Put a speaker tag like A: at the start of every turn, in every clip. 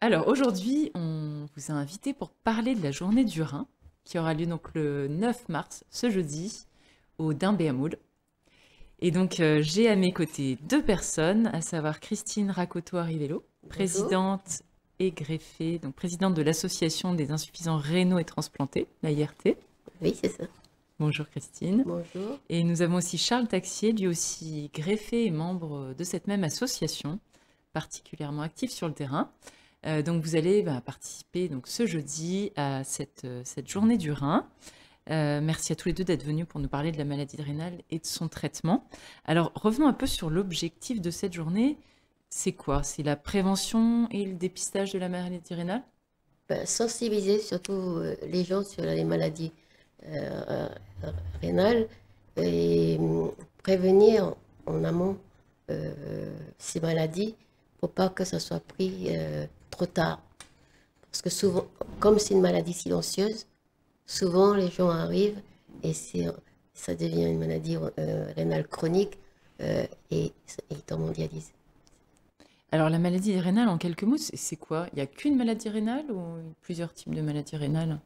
A: Alors aujourd'hui, on vous a invité pour parler de la journée du Rhin, qui aura lieu donc le 9 mars, ce jeudi, au Dain-Béhamoul. Et donc j'ai à mes côtés deux personnes, à savoir Christine Racoto-Arivello,
B: Bonjour.
A: présidente et greffée, donc présidente de l'Association des insuffisants rénaux et transplantés, l'AIRT.
B: Oui, c'est ça.
A: Bonjour Christine.
B: Bonjour.
A: Et nous avons aussi Charles Taxier, lui aussi greffé et membre de cette même association, particulièrement actif sur le terrain. Donc vous allez participer donc, ce jeudi à cette journée du Rhin. Merci à tous les deux d'être venus pour nous parler de la maladie rénale et de son traitement. Alors revenons un peu sur l'objectif de cette journée. C'est quoi? C'est la prévention et le dépistage de la maladie rénale?
B: Sensibiliser surtout les gens sur les maladies rénales et prévenir en amont ces maladies pour pas que ça soit pris trop tard. Parce que souvent, comme c'est une maladie silencieuse, souvent les gens arrivent et ça devient une maladie rénale chronique et ils tombent en dialyse.
A: Alors la maladie rénale, en quelques mots, c'est quoi? Il n'y a qu'une maladie rénale ou plusieurs types de maladies rénales?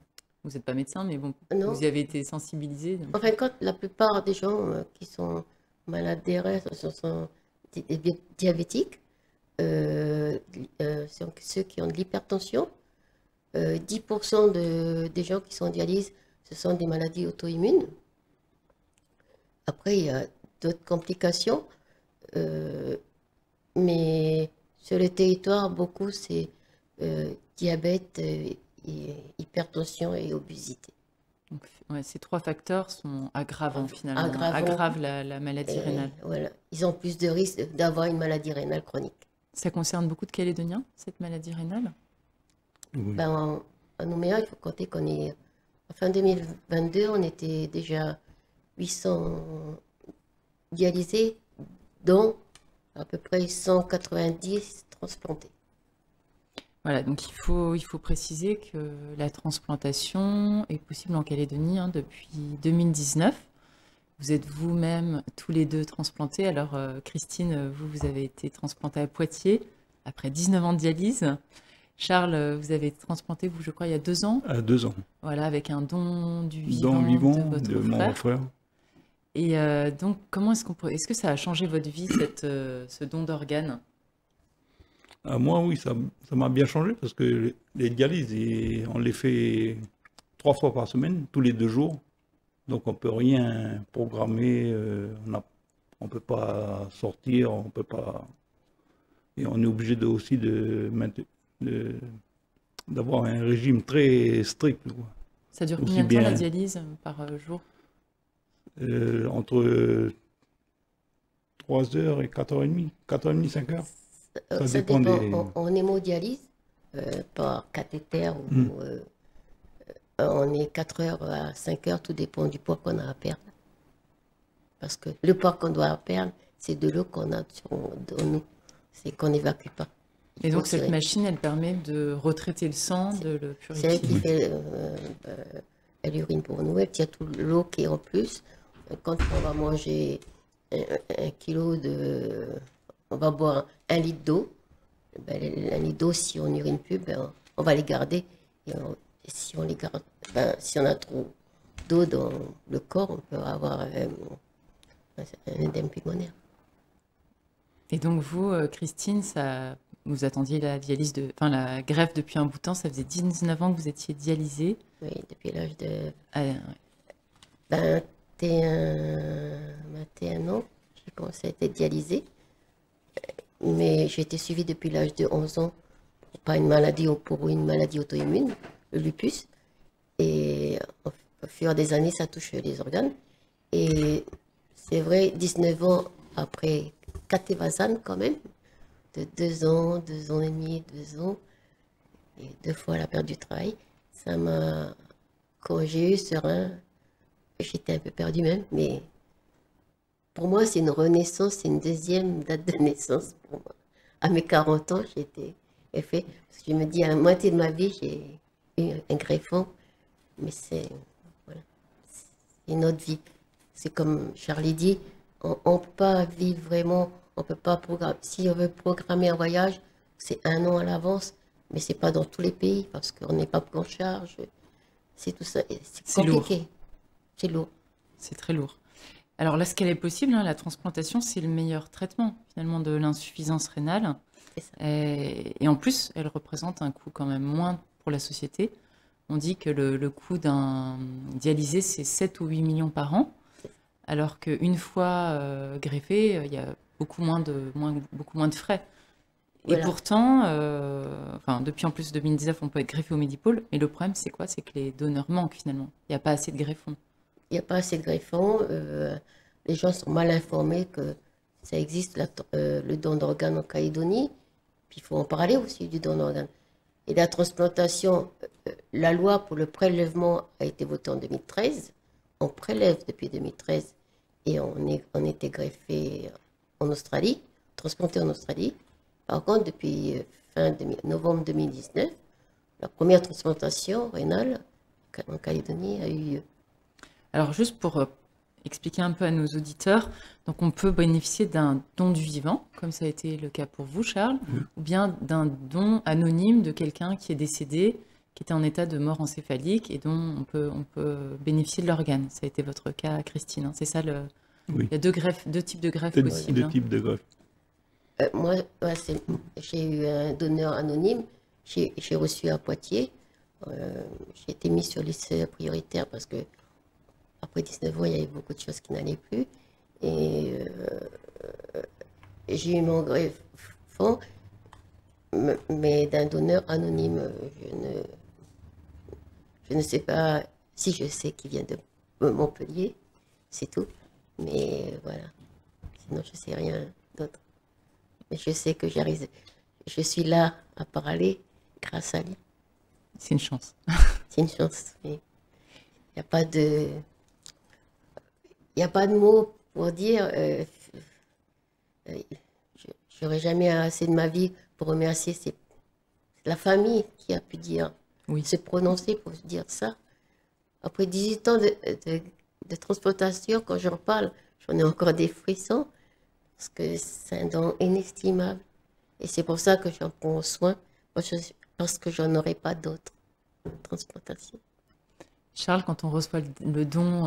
A: Vous n'êtes pas médecin, mais bon,
B: Non,
A: vous y avez été sensibilisé.
B: en fin de compte, la plupart des gens qui sont malades des reins sont diabétiques, sont ceux qui ont de l'hypertension. 10% des gens qui sont en dialyse, ce sont des maladies auto-immunes. Après, il y a d'autres complications, mais sur le territoire, beaucoup, c'est diabète, hypertension et obésité.
A: Donc, ouais, ces trois facteurs sont aggravants finalement,
B: Aggravant.
A: aggravent la maladie rénale.
B: Voilà. Ils ont plus de risques d'avoir une maladie rénale chronique.
A: Ça concerne beaucoup de Calédoniens, cette maladie rénale?
C: Oui.
B: À Nouméa, il faut compter qu'on est, en fin 2022, on était déjà 800 dialysés, dont à peu près 190 transplantés.
A: Voilà, donc il faut préciser que la transplantation est possible en Calédonie depuis 2019. Vous êtes vous-même tous les deux transplantés. Alors Christine, vous avez été transplantée à Poitiers après 19 ans de dialyse. Charles, vous avez été transplanté, vous, je crois, il y a 2 ans.
C: À 2 ans.
A: Voilà, avec un don du
C: Don
A: vivant
C: vivant
A: de votre
C: de mon
A: frère.
C: frère.
A: Et donc, comment est-ce que ça a changé votre vie, ce don d'organes?
C: À moi, oui, ça m'a bien changé parce que les dialyses, on les fait 3 fois par semaine, tous les 2 jours. Donc on peut rien programmer, on peut pas sortir, on peut pas. Et on est obligé d'avoir un régime très strict, quoi.
A: Ça dure
C: Aussi
A: combien de temps la
C: bien
A: dialyse par jour?
C: entre 3 heures et 4h30, 4h30, 5 heures. Ça
B: Ça
C: dépend
B: dépend
C: des.
B: en hémodialyse, par cathéter,
C: Hmm.
B: on est 4 heures à 5 heures, tout dépend du poids qu'on a à perdre. Parce que le poids qu'on doit perdre, c'est de l'eau qu'on a dans nous, c'est qu'on n'évacue pas. Il
A: Et
B: faut
A: donc, cette
B: tirer.
A: machine, elle permet de retraiter le sang, de le
B: C'est elle qui
A: purifier.
B: fait l'urine pour nous, elle tire toute l'eau qui est en plus. Quand on va manger un kilo de... On va boire 1 litre d'eau. Ben, 1 litre d'eau, si on n'urine plus, ben, on va les garder. Et si on les garde, ben, si on a trop d'eau dans le corps, on peut avoir un œdème pulmonaire.
A: Et donc, vous, Christine, vous attendiez la greffe depuis un bout de temps. Ça faisait 19 ans que vous étiez dialysée.
B: Oui, depuis l'âge de
A: Ouais.
B: 21 ans, j'ai commencé à être dialysée. Mais j'ai été suivie depuis l'âge de 11 ans pour une maladie auto-immune, le lupus. Et au fur des années, ça touche les organes. Et c'est vrai, 19 ans après Catévasan quand même, de 2 ans, 2 ans et demi, 2 ans, et 2 fois la perte du travail, ça m'a... Quand j'ai eu ce rein, j'étais un peu perdue même, mais pour moi, c'est une renaissance, c'est une deuxième date de naissance pour moi. À mes 40 ans, j'étais fait. Parce que je me dis, à la moitié de ma vie, j'ai eu un greffon, mais voilà, c'est une autre vie. C'est comme Charlie dit, on ne peut pas vivre vraiment, on peut pas programmer. Si on veut programmer un voyage, c'est 1 an à l'avance, Mais c'est pas dans tous les pays parce qu'on n'est pas pris en charge. C'est tout ça. C'est
A: C'est lourd.
B: compliqué. C'est lourd.
A: C'est très lourd. Alors là, ce qu'elle est possible, hein, la transplantation, c'est le meilleur traitement finalement de l'insuffisance rénale.
B: C'est ça.
A: Et en plus, elle représente un coût quand même moins pour la société. On dit que le coût d'un dialysé, c'est 7 ou 8 millions par an, alors qu'une fois greffé, il y a beaucoup moins de frais. Et
B: Voilà.
A: pourtant, enfin, depuis en plus 2019, on peut être greffé au Medipôle, mais le problème, c'est quoi? C'est que les donneurs manquent finalement. Il n'y a pas assez de greffons.
B: Il n'y a pas assez de greffons. Les gens sont mal informés que ça existe le don d'organes en Calédonie. Puis il faut en parler aussi du don d'organes. Et la transplantation, la loi pour le prélèvement a été votée en 2013. On prélève depuis 2013 et on était greffé en Australie, transplanté en Australie. Par contre, depuis novembre 2019, la première transplantation rénale en Calédonie a eu lieu.
A: Alors juste pour expliquer un peu à nos auditeurs, donc on peut bénéficier d'un don du vivant, comme ça a été le cas pour vous, Charles, ou bien d'un don anonyme de quelqu'un qui est décédé, qui était en état de mort encéphalique et dont on peut bénéficier de l'organe. Ça a été votre cas, Christine, hein, c'est ça
C: Oui.
A: Il y a deux types de greffes
C: Deux
A: possibles. Hein.
C: types de greffes.
B: Moi, j'ai eu un donneur anonyme. J'ai reçu à Poitiers. J'ai été mise sur liste prioritaire parce que après 19 ans, il y avait beaucoup de choses qui n'allaient plus. Et j'ai eu mon greffon, mais d'un donneur anonyme. Je ne sais pas si je sais qu'il vient de Montpellier, c'est tout. Mais voilà. Sinon, je ne sais rien d'autre. Mais je sais que j'arrive. Je suis là à parler grâce à lui.
A: C'est une chance.
B: C'est une chance. Il n'y a pas de. Il n'y a pas de mots pour dire. Je n'aurai jamais assez de ma vie pour remercier la famille qui a pu dire,
A: Oui.
B: se prononcer pour dire ça. Après 18 ans de transplantation, quand j'en parle, j'en ai encore des frissons, parce que c'est un don inestimable. Et c'est pour ça que j'en prends soin, parce que j'en aurai pas d'autres transplantations.
A: Charles, quand on reçoit le don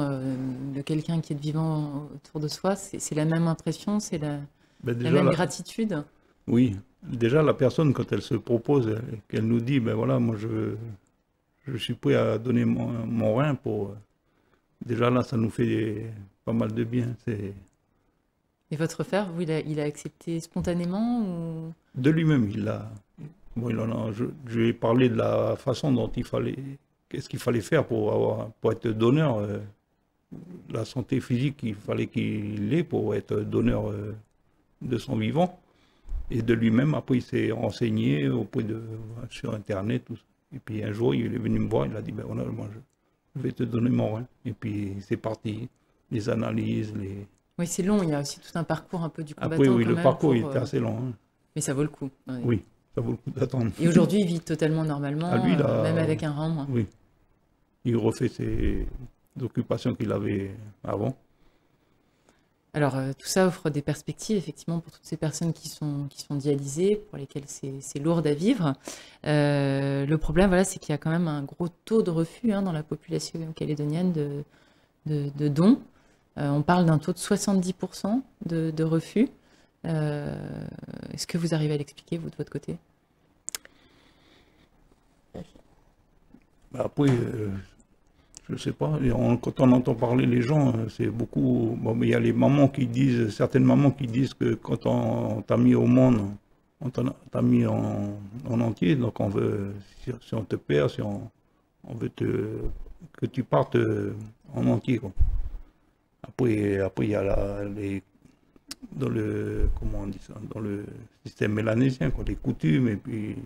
A: de quelqu'un qui est vivant autour de soi, c'est la même impression, c'est la
C: Déjà,
A: même gratitude.
C: oui, déjà la personne, quand elle se propose, qu'elle nous dit, ben voilà, moi je suis prêt à donner mon rein pour... Déjà là, ça nous fait pas mal de bien.
A: Et votre frère, vous, il a accepté spontanément ou...
C: De lui-même, bon, je lui ai parlé de la façon dont qu'est-ce qu'il fallait faire pour être donneur, la santé physique qu'il fallait qu'il ait pour être donneur de son vivant. Et de lui-même, après, il s'est renseigné sur Internet. Tout ça. Et puis un jour, il est venu me voir, il a dit, ben voilà, moi, je vais te donner mon rein. Et puis c'est parti, les analyses,
A: Oui, c'est long, il y a aussi tout un parcours un peu du combattant.
C: Après, oui,
A: quand
C: le
A: même
C: parcours, il était assez long. Hein.
A: Mais ça vaut le coup. Ouais.
C: Oui, ça vaut le coup d'attendre.
A: Et aujourd'hui, il vit totalement normalement,
C: Ah, lui, là,
A: même avec un rein en moins.
C: Oui. Il refait ses occupations qu'il avait avant.
A: Alors, tout ça offre des perspectives, effectivement, pour toutes ces personnes qui sont dialysées, pour lesquelles c'est lourd à vivre. Le problème, voilà, c'est qu'il y a quand même un gros taux de refus dans la population calédonienne de dons. On parle d'un taux de 70% de refus. Est-ce que vous arrivez à l'expliquer, vous, de votre côté?
C: Après, je ne sais pas, quand on entend parler les gens, c'est beaucoup... Bon, mais il y a les mamans qui disent, certaines mamans qui disent que quand on t'a mis au monde, on t'a mis en entier, donc on veut, si on te perd, si on veut que tu partes en entier, quoi. Après, il y a comment on dit ça, dans le système mélanésien, quoi, les coutumes, et puis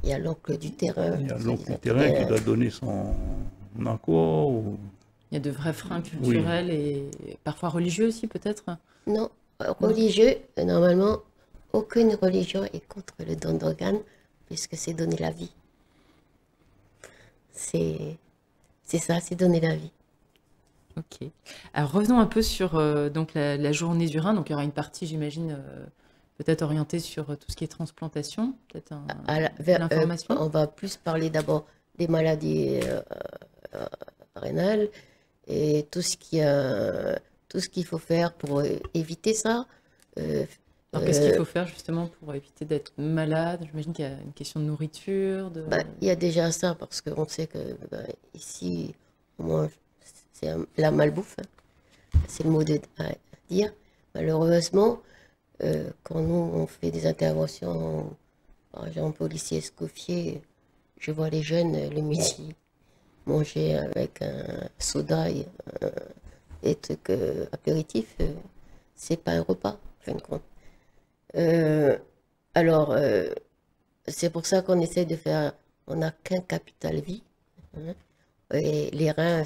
B: Il y a l'oncle du terrain.
C: il y a l'oncle du terrain qui doit donner son accord.
A: Il y a de vrais freins culturels et parfois religieux aussi, peut-être?
B: Non, religieux, normalement, aucune religion est contre le don d'organes, puisque c'est donner la vie. C'est ça, c'est donner la vie.
A: Ok. Alors revenons un peu sur donc la journée du rein. Donc il y aura une partie, j'imagine, peut-être orienté sur tout ce qui est transplantation, peut-être
B: l'information. On va plus parler d'abord des maladies rénales et tout ce qu'il faut faire pour éviter ça.
A: Alors, qu'est-ce qu'il faut faire justement pour éviter d'être malade? J'imagine qu'il y a une question de nourriture.
B: Il y a déjà ça, parce qu'on sait que ici, on mange, c'est la malbouffe, hein. C'est le mot à dire. Malheureusement, quand nous, on fait des interventions, par exemple, au lycée Escoffier, je vois les jeunes le midi manger avec un soda et trucs apéritifs. C'est pas un repas, en fin de compte. Alors, c'est pour ça qu'on essaie de faire, on n'a qu'un capital vie, hein. Et les reins,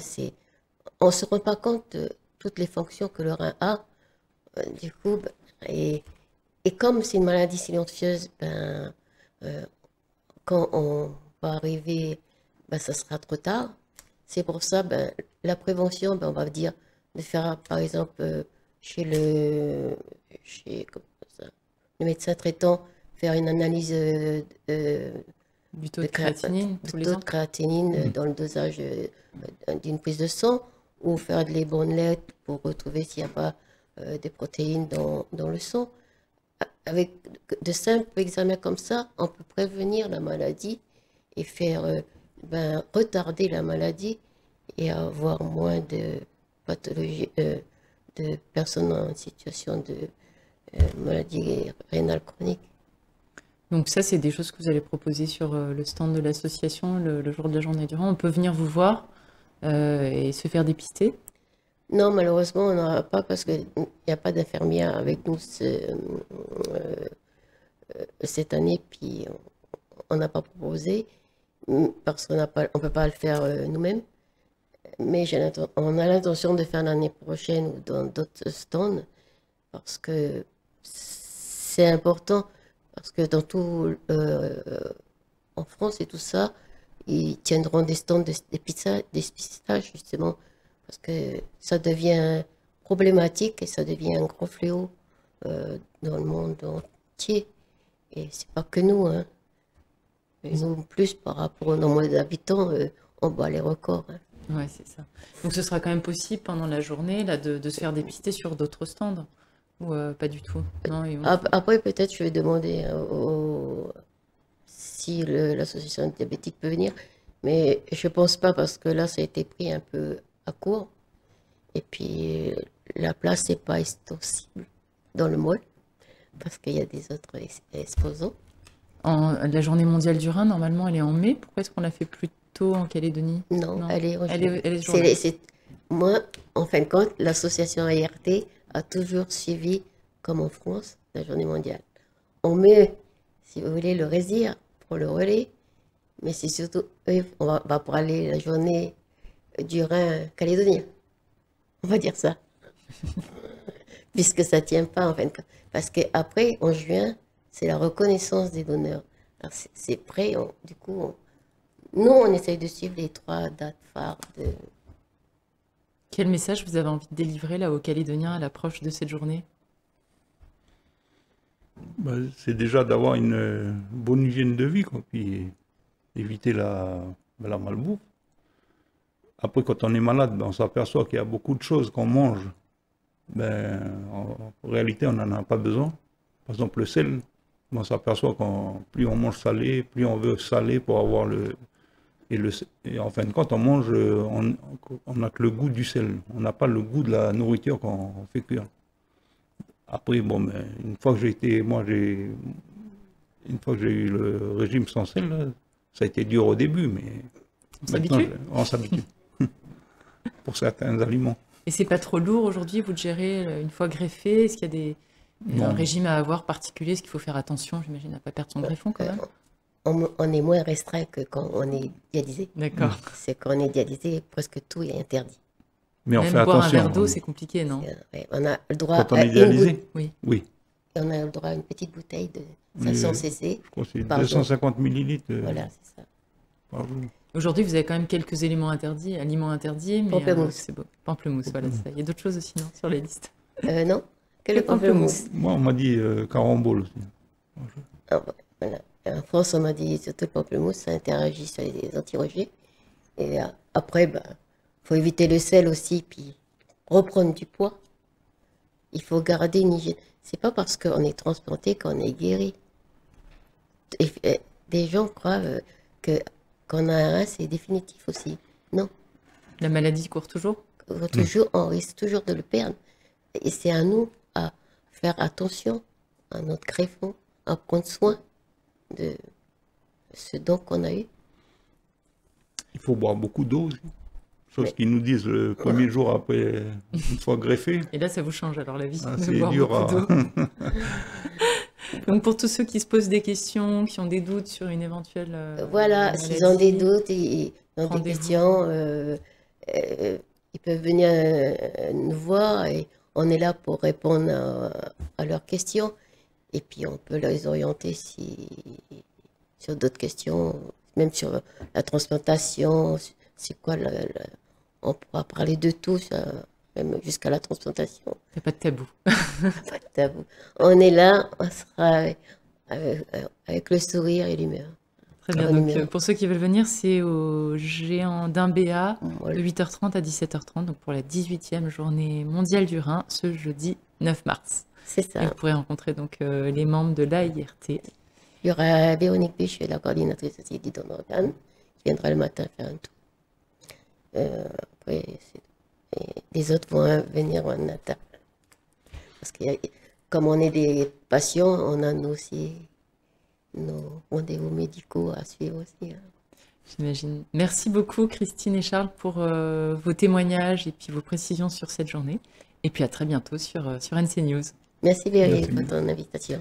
B: on ne se rend pas compte de toutes les fonctions que le rein a. Du coup, et comme c'est une maladie silencieuse, quand on va arriver, ça sera trop tard. C'est pour ça, la prévention, on va dire de faire, par exemple, chez le médecin traitant, faire une analyse
A: du taux de créatinine,
B: dans le dosage d'une prise de sang, ou faire des bandelettes pour retrouver s'il n'y a pas des protéines dans le sang. Avec de simples examens comme ça, on peut prévenir la maladie et faire retarder la maladie et avoir moins de pathologies, de personnes en situation de maladie rénale chronique.
A: Donc ça, c'est des choses que vous allez proposer sur le stand de l'association le jour de la journée du rein. On peut venir vous voir et se faire dépister?
B: Non, malheureusement, on n'aura pas, parce qu'il n'y a pas d'infirmière avec nous cette année, puis on n'a pas proposé, parce qu'on ne peut pas le faire nous-mêmes. Mais on a l'intention de faire l'année prochaine ou dans d'autres stands, parce que c'est important, parce que dans tout, en France et tout ça, ils tiendront des stands de dépistage, justement, parce que ça devient problématique et ça devient un gros fléau dans le monde entier. Et c'est pas que nous, hein. Et nous, plus par rapport au nombre d'habitants, on bat les records, hein.
A: Oui, c'est ça. Donc ce sera quand même possible pendant la journée là, de se faire dépister sur d'autres stands? Ou pas du tout? Non,
B: Après, peut-être je vais demander si l'association diabétique peut venir, mais je pense pas, parce que là, ça a été pris un peu à court. Et puis, la place n'est pas extensible dans le mall, parce qu'il y a des autres exposants.
A: La journée mondiale du rein, normalement, elle est en mai. Pourquoi est-ce qu'on l'a fait plus tôt en Calédonie?
B: Non, elle est en
A: juillet.
B: Moi, en fin de compte, l'association ART a toujours suivi, comme en France, la journée mondiale. On met, si vous voulez, le Résir pour le relais, mais c'est surtout eux, on va pour aller la journée du rein calédonien. On va dire ça. Puisque ça ne tient pas, en fin de compte. Parce qu'après, en juin, c'est la reconnaissance des donneurs. C'est prêt, du coup, nous, on essaye de suivre les 3 dates phares de...
A: Quel message vous avez envie de délivrer là aux Calédoniens à l'approche de cette journée?
C: C'est déjà d'avoir une bonne hygiène de vie, quoi, puis éviter la malbouffe. Après, quand on est malade, on s'aperçoit qu'il y a beaucoup de choses qu'on mange. En réalité, on n'en a pas besoin. Par exemple, le sel, on s'aperçoit que plus on mange salé, plus on veut salé pour avoir le... Et en fin de compte, on mange, on n'a que le goût du sel. On n'a pas le goût de la nourriture qu'on fait cuire. Après, une fois que une fois que j'ai eu le régime sans sel, là, ça a été dur au début, mais maintenant, on s'habitue. Pour certains aliments.
A: Et c'est pas trop lourd aujourd'hui, vous le gérez une fois greffé? Est-ce qu'il y a un régime à avoir particulier? Est-ce qu'il faut faire attention, j'imagine, à ne pas perdre son greffon quand même?
B: On est moins restreint que quand on est dialysé.
A: D'accord.
B: C'est quand on est dialysé, presque tout est interdit.
C: Mais on
A: même
C: fait
A: boire
C: attention.
A: Un verre d'eau, c'est compliqué, non?
B: On a le droit
C: quand on est dialysé?
A: Oui.
C: Oui.
B: Et on a le droit à une petite bouteille de 500 cc.
C: Je crois que c'est 250 millilitres.
B: Voilà, c'est ça.
C: Par jour.
A: Aujourd'hui, vous avez quand même quelques aliments interdits, mais
B: Pamplemousse.
A: c'est beau. Pamplemousse, voilà, ça. Il y a d'autres choses aussi, non, sur les listes?
B: Non, que le pamplemousse.
C: Moi, on m'a dit carambole aussi.
B: Ah, voilà. En France, on m'a dit surtout le pamplemousse, ça interagit sur les anti-rejets. Et après, faut éviter le sel aussi, puis reprendre du poids. Il faut garder une hygiène. C'est pas parce qu'on est transplanté qu'on est guéri. Des gens croient qu'on a un rein, c'est définitif aussi. Non.
A: La maladie court toujours?
B: Toujours, on risque toujours de le perdre. Et c'est à nous à faire attention à notre greffon, à prendre soin de ce don qu'on a eu.
C: Il faut boire beaucoup d'eau aussi. Chose qu'ils nous disent le premier jour après une fois greffé.
A: Et là, ça vous change alors la vie de
C: C'est
A: boire
C: dur
A: beaucoup d'eau. Donc pour tous ceux qui se posent des questions, qui ont des doutes sur une éventuelle
B: voilà,
A: maladie,
B: s'ils ont des doutes et ont des questions, ils peuvent venir nous voir et on est là pour répondre à leurs questions. Et puis on peut les orienter sur d'autres questions, même sur la transplantation, c'est quoi, on pourra parler de tout, même jusqu'à la transplantation.
A: Il n'y a pas de tabou.
B: Pas de tabou. On est là, on sera avec le sourire et l'humeur.
A: Très bien, donc pour ceux qui veulent venir, c'est au Géant d'Imbéa
B: Voilà.
A: de 8h30 à 17h30, donc pour la 18e journée mondiale du Rhin, ce jeudi 9 mars.
B: C'est
A: Et
B: ça.
A: vous pourrez rencontrer donc les membres de l'AIRT.
B: Il y aura Véronique Béchu, la coordinatrice aussi du don d'organes, qui viendra le matin faire un tour. Après, les autres vont venir en attente. Parce que comme on est des patients, on a nous aussi nos rendez-vous médicaux à suivre aussi. Hein.
A: J'imagine. Merci beaucoup Christine et Charles pour vos témoignages et puis vos précisions sur cette journée. Et puis à très bientôt sur NC News.
B: Merci Véronique pour ton invitation.